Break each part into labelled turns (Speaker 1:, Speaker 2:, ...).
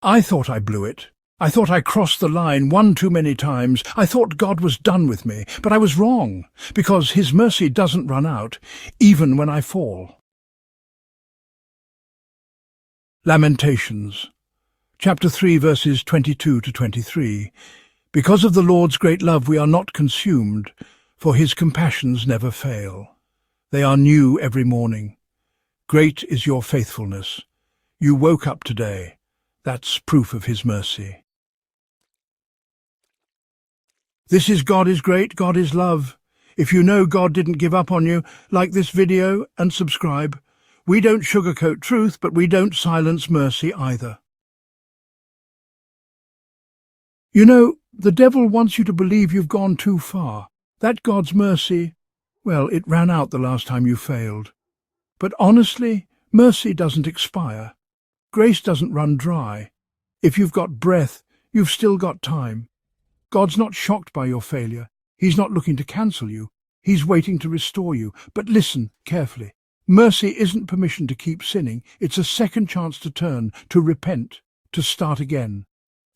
Speaker 1: I thought I blew it. I thought I crossed the line one too many times. I thought God was done with me, but I was wrong, because His mercy doesn't run out, even when I fall. Lamentations, chapter 3, verses 22 to 23. Because of the Lord's great love we are not consumed, for His compassions never fail. They are new every morning. Great is your faithfulness. You woke up today. That's proof of His mercy. This is God is great, God is love. If you know God didn't give up on you, like this video and subscribe. We don't sugarcoat truth, but we don't silence mercy either. You know, the devil wants you to believe you've gone too far. That God's mercy, well, it ran out the last time you failed. But honestly, mercy doesn't expire. Grace doesn't run dry. If you've got breath, you've still got time. God's not shocked by your failure. He's not looking to cancel you. He's waiting to restore you. But listen carefully. Mercy isn't permission to keep sinning. It's a second chance to turn, to repent, to start again.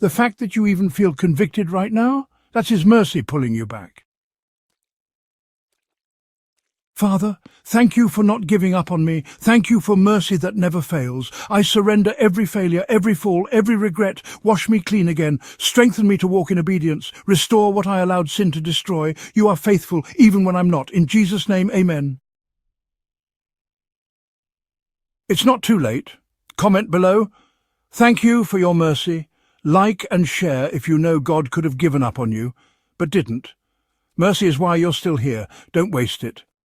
Speaker 1: The fact that you even feel convicted right now, that's His mercy pulling you back. Father, thank you for not giving up on me. Thank you for mercy that never fails. I surrender every failure, every fall, every regret. Wash me clean again. Strengthen me to walk in obedience. Restore what I allowed sin to destroy. You are faithful, even when I'm not. In Jesus' name, amen. It's not too late. Comment below. Thank you for your mercy. Like and share if you know God could have given up on you, but didn't. Mercy is why you're still here. Don't waste it.